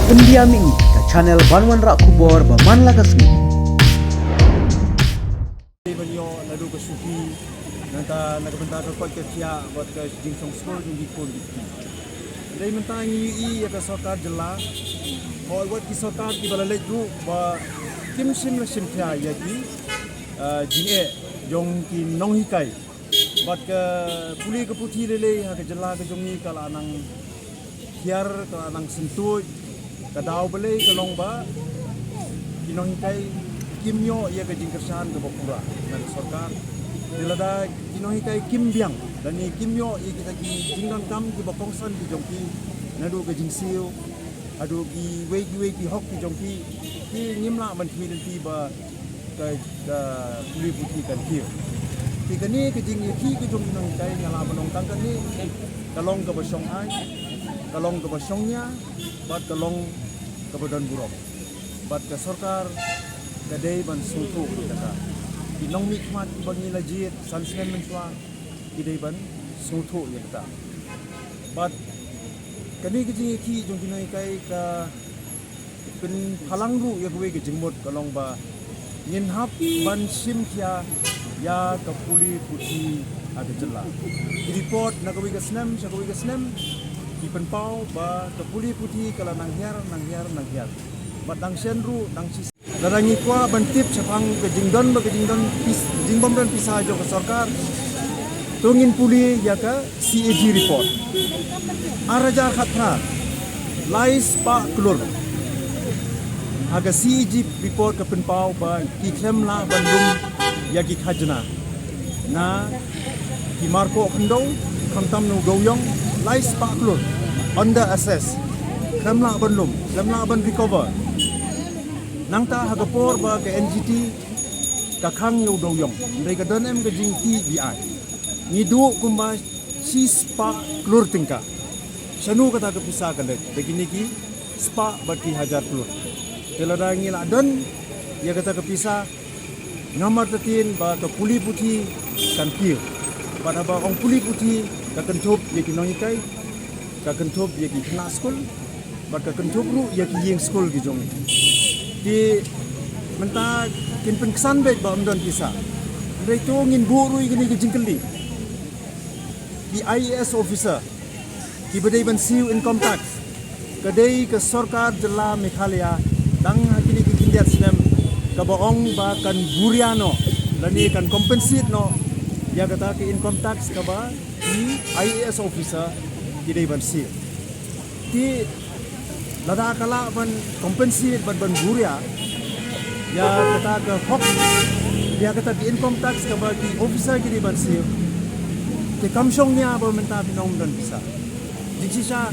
Pendiami ke channel Banwan Rak Kubor Baman Lagasmi. Banyo nadu ke suki nanta nagbentar ke kot ke tia buat ke jingsong skor di pun di. Dai mentang i ya ke sokar jela. Hoi buat ki sokar ki balalek du ba kim sim la sim tia ya ki jinge jong ki nong hikai. Buat ke puli ke putih lele ha ke jela ke jongi kala nang hiar kala nang sentuj ke dau bele ke long ba ki nong hikai kimyo ia ke jingkersan ke bokura dari sorkar dilada kinohi kai kimbiang dan ni kimyo ia kita ki jinggang kam ki bokongsan ki jongki nadu ke jingsiu adu ki wei hok ki jongki ki nimla man ki ti ba ke puli putih kan ki ki kani ke jing ki jong nong kai ngala banong tang kan ni kalong ke bosong ai kalong ke bosongnya bat kalong ke badan buruk bat ke sorkar kadai ban sutu kata inong mikmat bagi lajit sansmen mensua kadai ban sutu ya kata but kani keji ki jong kinai kai ka pen phalang ru ya gue ke jingmut kalong ba yin hap ban sim kia ya ka puli putih ada jela report na gue ke snem ki pen pau ba ka puli putih kala nang hiar but nang senru nang darangi kwa bantip sapang ke jingdon jingbom dan pisah jo ke sorkar tungin puli ya ke CAG report araja khatra lais pa klur aga CAG report ke penpau ba ki klemla bandung ya ki khajna na ki marko khndo khamtam no goyong lais pa klur under assess klemla bandung klemla ban recover nangta hagapor ba ke NGT kakang yo doyong ndai ka donem ke jing TBI ni du kumba si spa klur tingka sanu kata ke pisah kale begini ki spa bati hajar klur telada ngila don ya kata ke pisah ngamar tetin ba ke puli putih kan pir pada ba ong puli putih ka kentup ye ki nongikai ka kentup ye ki kena skul ba ka kentup ru ye ki yeng skul ki jong di mentah kin penkesan baik ba amdan kisah dari tu ngin burui gini ke jingkeli di IAS officer di badai ban siu income tax kadai ke sorkar jela Meghalaya dang kini ke kindiat sinem ke boong ba kan buriano lani kan compensate no ya kata ke income tax ke ba di IAS officer di ban siu di lada kala ban kompensasi ban buria ya kata ke hok dia kata di income tax ke bagi officer kini ban siu ke kamsongnya ba menta binong dan bisa jisisa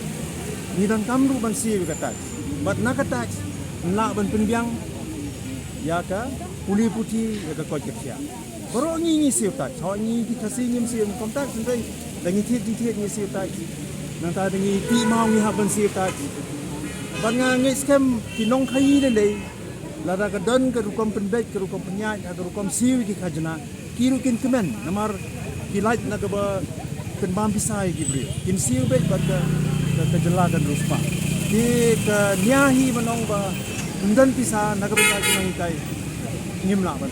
ni dan kamru ban siu kata bat nak tax nak ban penbiang ya ka puli putih ya ka kot kya baro ni siu tax ho ni ki kasi nyim siu income tax ndai dangi tiet ni siu tax nanta dangi ti mau ni ha ban siu tax banga ngai scam kinong khai le lada ka don ka rukom penbet ka rukom penya ka rukom siu ki khajna kiru kin kemen namar kilat na ka ba penbam pisai ki bri kin siu bet ba ka jela kan ruspa di ka nyahi manong ba undan pisa na ka ba kinong kai ngimla ban